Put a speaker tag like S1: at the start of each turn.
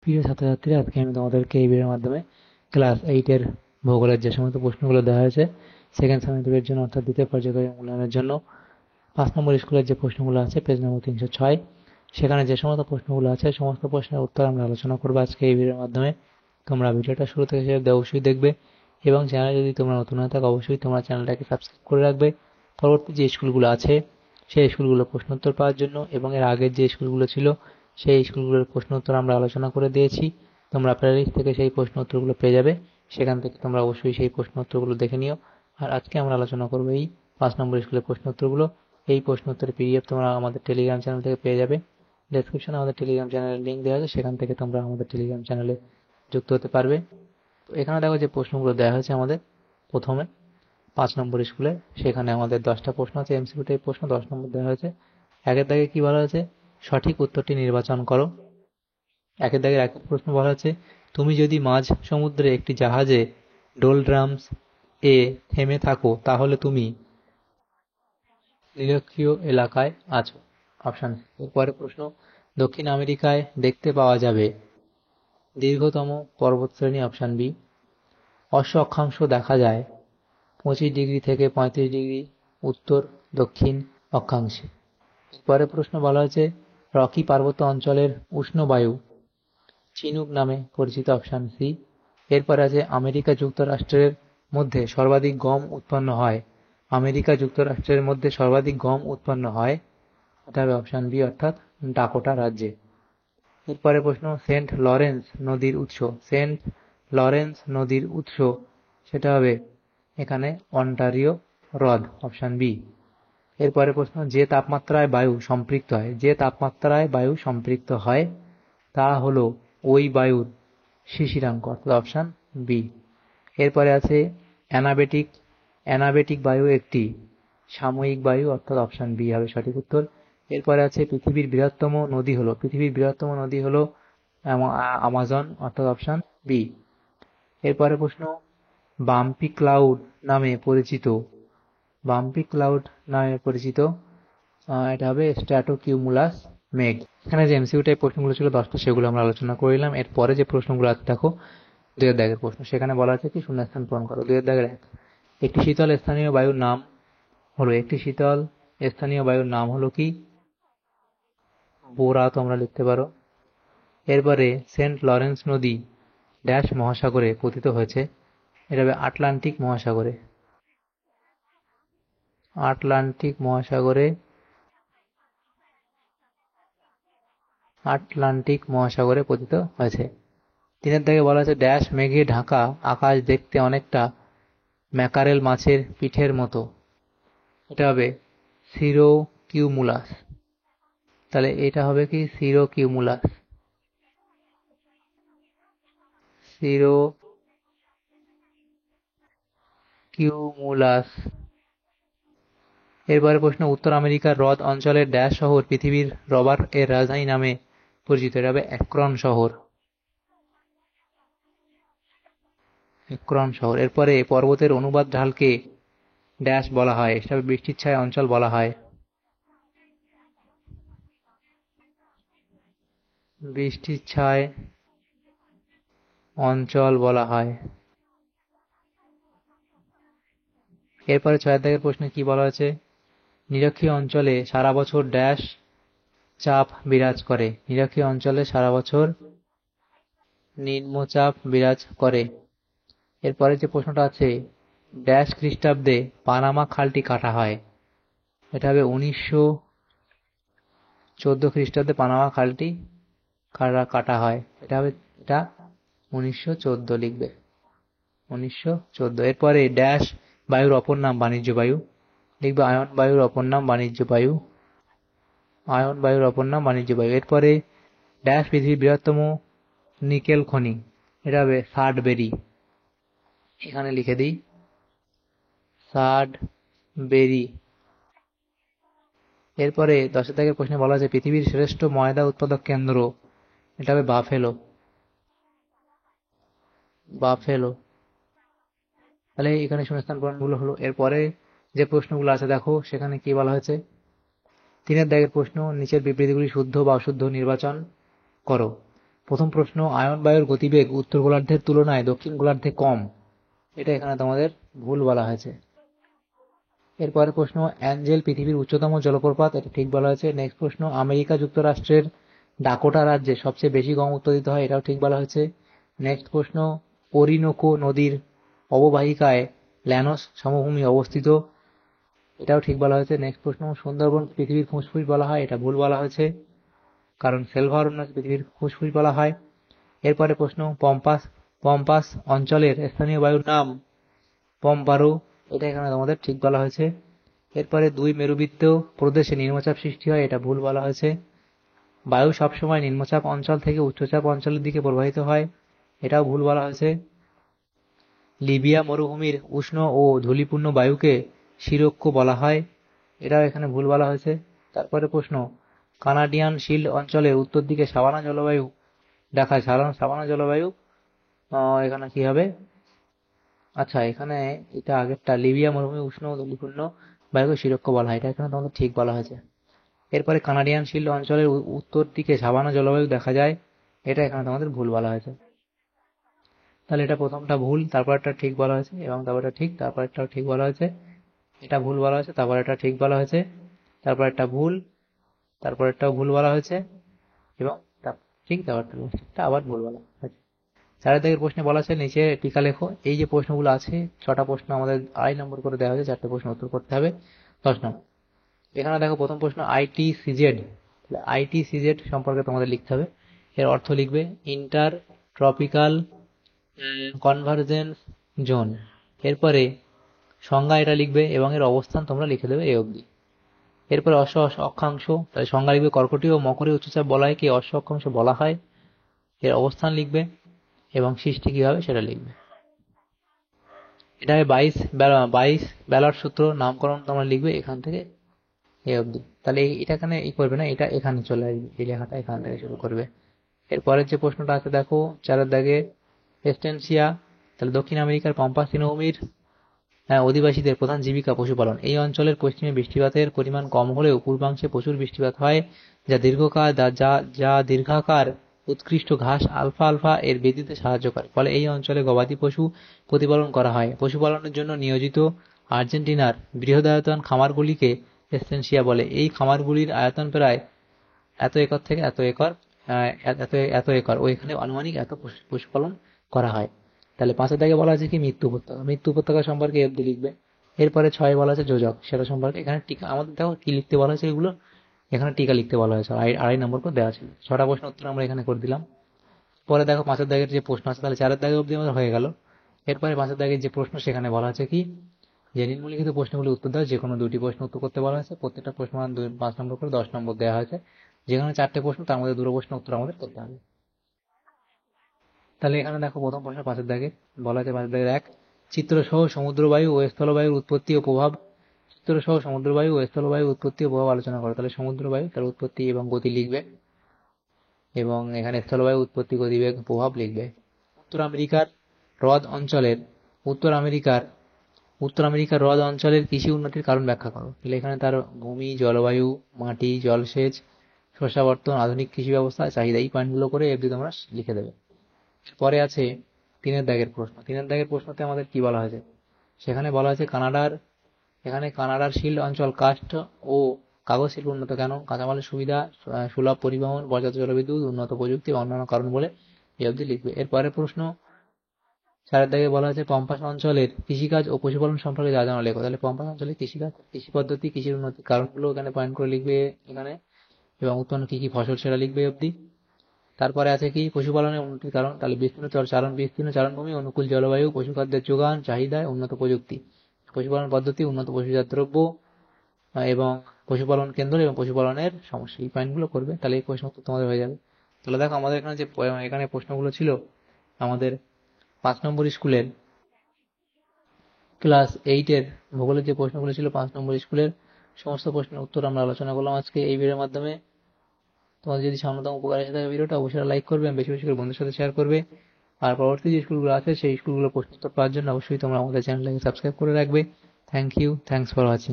S1: প্রিয় ছাত্রছাত্রীরা, আজকে আমি তোমাদেরকে এই ভিডিওর মাধ্যমে ক্লাস 8 এর ভূগোলের যে সমস্ত প্রশ্নগুলো দেওয়া হয়েছে সেকেন্ড সেমিস্টারের জন্য, অর্থাৎ দ্বিতীয় পর্যায়ের মূল্যায়নের জন্য 5 নম্বর স্কুলের যে প্রশ্নগুলো আছে পেজ নম্বর 306, সেখানে যে সমস্ত প্রশ্নগুলো আছে সমস্ত প্রশ্নের উত্তর আমরা আলোচনা করবো আজকে এই ভিডিওর মাধ্যমে। তোমরা ভিডিওটা শুরু থেকে শেষ অবধি অবশ্যই দেখবে এবং চ্যানেলে যদি তোমরা নতুন হয়ে থাকো অবশ্যই তোমরা চ্যানেলটাকে সাবস্ক্রাইব করে রাখবে। পরবর্তী যে স্কুলগুলো আছে সেই স্কুলগুলো প্রশ্নোত্তর পাওয়ার জন্য এবং এর আগের যে স্কুলগুলো ছিল সেই স্কুলগুলোর প্রশ্ন উত্তর আমরা আলোচনা করে দিয়েছি। তোমরা প্লেলিস্ট থেকে সেই প্রশ্ন উত্তরগুলো পেয়ে যাবে, সেখান থেকে তোমরা অবশ্যই সেই প্রশ্ন উত্তরগুলো দেখে নিও। আর আজকে আমরা আলোচনা করবো এই 5 নম্বর স্কুলের প্রশ্ন উত্তরগুলো। এই প্রশ্ন উত্তরের পিডিএফ তোমরা আমাদের টেলিগ্রাম চ্যানেল থেকে পেয়ে যাবে। ডেসক্রিপশনে আমাদের টেলিগ্রাম চ্যানেলের লিঙ্ক দেওয়া আছে, সেখান থেকে তোমরা আমাদের টেলিগ্রাম চ্যানেলে যুক্ত হতে পারবে। তো এখানে দেখো যে প্রশ্নগুলো দেওয়া হয়েছে আমাদের প্রথমে 5 নম্বর স্কুলে, সেখানে আমাদের 10টা প্রশ্ন আছে, এমসিকিউ টাইপ প্রশ্ন 10 নম্বর দেওয়া হয়েছে। একের দাগে কি বলা হয়েছে, সঠিক উত্তরটি নির্বাচন করো। একের দাগের এক প্রশ্ন বলা হচ্ছে, তুমি যদি মাঝ সমুদ্রে একটি জাহাজে ডোলড্রামস এ থেমে থাকো তাহলে তুমি নিরক্ষীয় এলাকায় আছো। অপশন। এরপরে প্রশ্ন, দক্ষিণ আমেরিকায় দেখতে পাওয়া যাবে দীর্ঘতম পর্বতশ্রেণী। Option B. অশ্ব অক্ষাংশ দেখা যায় 25 ডিগ্রি থেকে 35 ডিগ্রি উত্তর দক্ষিণ অক্ষাংশে। এরপরে প্রশ্ন বলা হয়েছে, রকি পার্বত্য অঞ্চলের উষ্ণ বায়ু চিনুক নামে পরিচিত। Option C. এরপরে আছে, আমেরিকা যুক্তরাষ্ট্রের মধ্যে সর্বাধিক গম উৎপন্ন হয়। আমেরিকা যুক্তরাষ্ট্রের মধ্যে সর্বাধিক গম উৎপন্ন হয়, এটা হবে অপশন বি, অর্থাৎ ডাকোটা রাজ্যে। এরপরে প্রশ্ন, সেন্ট লরেন্স নদীর উৎস। সেন্ট লরেন্স নদীর উৎস, সেটা হবে এখানে অন্টারিও হ্রদ। Option B. এরপরে প্রশ্ন, যে তাপমাত্রায় বায়ু সম্পৃক্ত হয়। যে তাপমাত্রায় বায়ু সম্পৃক্ত হয় তা হলো ওই বায়ুর শিশিরাঙ্ক, অর্থাৎ অপশন বি। এরপরে আছে, অ্যানাবেটিক অ্যানাবেটিক বায়ু একটি সাময়িক বায়ু, অর্থাৎ অপশন বি হবে সঠিক উত্তর। এরপরে আছে, পৃথিবীর বৃহত্তম নদী হলো আমাজন, অর্থাৎ অপশন বি। এরপরে প্রশ্ন, বাম্পি ক্লাউড নামে পরিচিত এটা হবে স্ট্র্যাটোকিউমুলাস মেঘ। এখানে যে এমসিকিউ টাইপ প্রশ্নগুলো ছিল 10টা, সেগুলো আমরা আলোচনা করে নিলাম। এরপরে যে প্রশ্নগুলো আছে দেখো, 2 এর দাগের প্রশ্ন, সেখানে বলা আছে কি শূন্যস্থান পূরণ করো। 2 এর দাগের 1, একটি শীতল স্থানীয় বায়ুর নাম হলো কি? বোরা তোমরা লিখতে পারো। এরপরে, সেন্ট লরেন্স নদী ড্যাশ মহাসাগরে পতিত হয়েছে, এটা হবে আটলান্টিক মহাসাগরে পতিত হয়েছে। 3 এর দাগে বলা আছে, ড্যাশ মেঘে ঢাকা আকাশ দেখতে অনেকটা ম্যাকারেল মাছের পিঠের মতো, এটা হবে সিরোকিউমুলাস। তাহলে এটা হবে কি? সিরোকিউমুলাস। এরপরে প্রশ্ন, উত্তর আমেরিকার হ্রদ অঞ্চলের ড্যাশ শহর পৃথিবীর রবার এর রাজধানী নামে পরিচিত, এটা হবে অ্যাক্রন শহর। এরপরে, পর্বতের অনুবাদ ঢালকে ড্যাশ বলা হয়, এটা হবে বৃষ্টির ছায়া অঞ্চল বলা হয়। বৃষ্টির ছায় অঞ্চল বলা হয়। এরপরে 6 দাগের প্রশ্নে কি বলা হয়েছে, নিরক্ষীয় অঞ্চলে সারা বছর ড্যাশ চাপ বিরাজ করে। নিরক্ষীয় অঞ্চলে সারা বছর নিম্নচাপ বিরাজ করে। এরপরে যে প্রশ্নটা আছে, ড্যাশ খ্রিস্টাব্দে পানামা খালটি কাটা হয়, এটা হবে 1914 খ্রিস্টাব্দে পানামা খালটি কাটা হয়, এটা 1914 লিখবে, 1914। এরপরে, ড্যাশ বায়ুর অপর নাম বাণিজ্য বায়ু, লিখবে আয়ন বায়ুর অপর নাম বাণিজ্য বায়ু। এরপরে, ড্যাশ পৃথিবীর বৃহত্তম নিকেল খনি, এটা হবে সাডবেরি, এখানে লিখে দিই সাডবেরি। এরপরে 10 দাগের প্রশ্নে বলা আছে, পৃথিবীর শ্রেষ্ঠ ময়দা উৎপাদক কেন্দ্র, এটা হবে বাফেলো। তাহলে এখানে শূন্যস্থান পূরণগুলো হলো। এরপরে যে প্রশ্নগুলো আছে দেখো, সেখানে কি বলা হয়েছে, 3 এর দাগের প্রশ্ন, নিচের বিবৃতিগুলি শুদ্ধ বা অশুদ্ধ নির্বাচন করো। প্রথম প্রশ্ন, আয়ন বায়ুর গতিবেগ উত্তর গোলার্ধের তুলনায় দক্ষিণ গোলার্ধে কম, এটা এখানে তোমাদের ভুল বলা হয়েছে। এরপরে প্রশ্ন, অ্যাঞ্জেল পৃথিবীর উচ্চতম জলপ্রপাত, এটা ঠিক বলা হয়েছে। নেক্সট প্রশ্ন, আমেরিকা যুক্তরাষ্ট্রের ডাকোটা রাজ্যে সবচেয়ে বেশি গম উৎপাদিত হয়, এটাও ঠিক বলা হয়েছে। নেক্সট প্রশ্ন, ওরিনোকো নদীর অববাহিকায় ল্যানোস সমভূমি অবস্থিত, এটাও ঠিক বলা হয়েছে। নেক্সট প্রশ্ন, সুন্দরবন পৃথিবীর ফুসফুস বলা হয়, এটা ভুল বলা হয়েছে, কারণ সেলভা অরণ্যকে পৃথিবীর ফুসফুস বলা হয়। এরপরে প্রশ্ন, পম্পাস পম্পাস অঞ্চলের স্থানীয় বায়ুর নাম পম্পারো, এটা এখানে তোমাদের ঠিক বলা হয়েছে। এরপরে দুই মেরুবৃত্ত প্রদেশে নিম্নচাপ সৃষ্টি হয়, এটা ভুল বলা হয়েছে। বায়ু সবসময় নিম্নচাপ অঞ্চল থেকে উচ্চচাপ অঞ্চলের দিকে প্রবাহিত হয়, এটাও ভুল বলা হয়েছে। লিবিয়া মরুভূমির উষ্ণ ও ধূলিপূর্ণ বায়ুকে শিরোক্ষ বলা হয়, এটাও এখানে ভুল বলা হয়েছে। তারপরে প্রশ্ন, কানাডিয়ান শিল্ড অঞ্চলের উত্তর দিকে সাভানা জলবায়ু দেখায়, সাভানা জলবায়ু এখানে কি হবে? আচ্ছা, এখানে এটা আগেরটা, লিবিয়া মরুভূমি উষ্ণ ও ধূলিপূর্ণ বায়ুকে শিরোক্ষ বলা হয়, এটা এখানে তোমাদের ঠিক বলা হয়েছে। এরপরে কানাডিয়ান শিল্ড অঞ্চলের উত্তর দিকে সাভানা জলবায়ু দেখা যায়, এটা এখানে তোমাদের ভুল বলা হয়েছে। তাহলে এটা প্রথমটা ভুল, তারপর একটা ঠিক বলা হয়েছে, এবং তারপর একটা ঠিক, তারপর একটাও ঠিক বলা হয়েছে। এটা ভুল বলা হয়েছে, তারপর একটা ঠিক বলা হয়েছে, তারপর একটা ভুল, তারপর একটাও ভুল বলা হয়েছে, এবং ঠিক, তারপর একটা আবার ভুল বলা হয়েছে। 4 দাগের প্রশ্নে বলা আছে নিচে টিকা লেখো। এই যে প্রশ্নগুলো আছে, 6টা প্রশ্ন আমাদের 2.5 নম্বর করে দেওয়া হয়েছে, 4টে প্রশ্ন উত্তর করতে হবে 10 নম্বর। এখানে দেখো প্রথম প্রশ্ন, ITCZ, ITCZ সম্পর্কে তোমাদের লিখতে হবে। এর অর্থ লিখবে ইন্টার ট্রপিক্যাল কনভার্জেন্স জোন। এরপরে সংজ্ঞা এটা লিখবে এবং এর অবস্থান তোমরা লিখে দেবে এই অবধি। এরপরে অক্ষাংশ, তাহলে সংজ্ঞা লিখবে কর্কটীয় ও মকরীয় উচ্চচাপ বলয়কে অক্ষাংশ বলা হয়, এর অবস্থান লিখবে এবং সৃষ্টি কি হবে সেটা লিখবে। এটা 22 ব্যালার সূত্র নামকরণ তোমরা লিখবে এখান থেকে এই অবধি। তাহলে এটা এখানে করবে না, এটা এখানে চলে আসবে, এই লেখাটা এখান থেকে শুরু করবে। এরপরের যে প্রশ্নটা আছে দেখো 4 দাগে, এস্টেনসিয়া, তাহলে দক্ষিণ আমেরিকার পম্পাস তৃণভূমির অধিবাসীদের প্রধান জীবিকা পশুপালন। এই অঞ্চলের পশ্চিমে বৃষ্টিপাতের পরিমাণ কম হলেও পূর্বাংশে প্রচুর বৃষ্টিপাত হয়, যা দীর্ঘাকার উৎকৃষ্ট ঘাস আলফা আলফা এর বৃদ্ধিতে সাহায্য করে। ফলে এই অঞ্চলে গবাদি পশু প্রতিপালন করা হয়। পশুপালনের জন্য নিয়োজিত আর্জেন্টিনার বৃহদায়তন খামারগুলিকে এস্টেনসিয়া বলে। এই খামারগুলির আয়তন প্রায় এত একর থেকে এত একর ও এখানে আনুমানিক এত পশুপালন করা হয়। তাহলে 5 দাগে বলা আছে কি মৃত্যু উপত্যকা, মৃত্যু উপত্যকা সম্পর্কে অবধি লিখবে। এরপরে 6 বলা আছে যোজক, সেটা সম্পর্কে এখানে টিকা, আমাদের দেখো কি লিখতে বলা হয়েছে এগুলো, এখানে টিকা লিখতে বলা হয়েছে, 2.5 নম্বর করে দেওয়া ছিল। 6টা প্রশ্ন উত্তর আমরা এখানে করে দিলাম। পরে দেখো 5 দাগের যে প্রশ্ন আছে, তাহলে 4 দাগে অবধি আমাদের হয়ে গেল। এরপরে 5 দাগের যে প্রশ্ন, সেখানে বলা আছে কি যে নিম্নলিখিত প্রশ্নগুলি উত্তর দাও, যে কোনো 2টি প্রশ্ন উত্তর করতে বলা হয়েছে। প্রত্যেকটা প্রশ্ন 5 নম্বর করে 10 নম্বর দেওয়া হয়েছে। যেখানে 4টে প্রশ্ন, তার মধ্যে 2টো প্রশ্ন উত্তর আমাদের করতে হবে। তাহলে এখানে দেখো প্রথম প্রশ্ন 5 দাগে বলা আছে, 5 দাগের 1, চিত্রসহ সমুদ্রবায়ু ও স্থলবায়ুর উৎপত্তি ও প্রভাব। চিত্রসহ সমুদ্রবায়ু ও স্থলবায়ুর উৎপত্তি ও প্রভাব আলোচনা করো। তাহলে সমুদ্রবায়ু, তার উৎপত্তি এবং গতি লিখবে, এবং এখানে স্থলবায়ু উৎপত্তি, গতিবেগ, প্রভাব লিখবে। উত্তর আমেরিকার হ্রদ অঞ্চলের উত্তর আমেরিকার হ্রদ অঞ্চলের কৃষি উন্নতির কারণ ব্যাখ্যা করো। তাহলে এখানে তার ভূমি, জলবায়ু, মাটি, জলসেচ, শস্যাবর্তন, আধুনিক কৃষি ব্যবস্থা, চাহিদা, এই পয়েন্টগুলো করে এফডি তোমরা লিখে দেবে। পরে আছে 3 দাগের প্রশ্ন। 3 দাগের প্রশ্নতে আমাদের কি বলা হয়েছে, সেখানে বলা হয়েছে কানাডার শিল্ড অঞ্চল কাষ্ঠ ও কাগজ শিল্প উন্নত কেন? কাঁচামালের সুবিধা, সুলভ পরিবহন, পর্যাপ্ত জলবিদ্যুৎ, উন্নত প্রযুক্তি বা অন্যান্য কারণ বলে এই অবধি লিখবে। এরপরে প্রশ্ন 4 দাগে বলা হয়েছে পম্পাস অঞ্চলের কৃষিকাজ ও পশুপালন সম্পর্কে যা জানা লেখো। তাহলে পম্পাস অঞ্চলের কৃষিকাজ, কৃষি পদ্ধতি, কৃষির উন্নতির কারণগুলো এখানে পয়েন্ট করে লিখবে এখানে, এবং উৎপন্ন কি কি ফসল সেটা লিখবে অবধি। তারপরে আছে কি পশুপালনের উন্নতির কারণ, তাহলে বিস্তীর্ণ চারণভূমি, অনুকূল জলবায়ু, পশুখাদ্যের যোগান, চাহিদায়, উন্নত প্রযুক্তি, পশুপালন পদ্ধতি, উন্নত পশুজাত দ্রব্য, এবং পশুপালন কেন্দ্র এবং পশুপালনের সমস্যা, এই পয়েন্টগুলো করবে। তাহলে এই প্রশ্ন তোমাদের হয়ে যাবে। তাহলে দেখো আমাদের এখানে যে এখানে প্রশ্নগুলো ছিল, আমাদের 5 নম্বর স্কুলের ক্লাস 8-এর ভূগোলের যে প্রশ্নগুলো ছিল 5 নম্বর স্কুলের, সমস্ত প্রশ্নের উত্তর আমরা আলোচনা করলাম আজকে এই ভিডিওর মাধ্যমে। তোমাদের যদি সামান্যতম উপকার এসে থাকে ভিডিওটা, অবশ্যই লাইক করবে, বেশি বেশি করে বন্ধুদের সাথে শেয়ার করবে। আর পরবর্তী যে স্কুলগুলো আছে সেই স্কুলগুলো প্রশ্নোত্তর পাওয়ার জন্য অবশ্যই তোমরা আমাদের চ্যানেলটাকে সাবস্ক্রাইব করে রাখবে। Thank you, thanks for watching.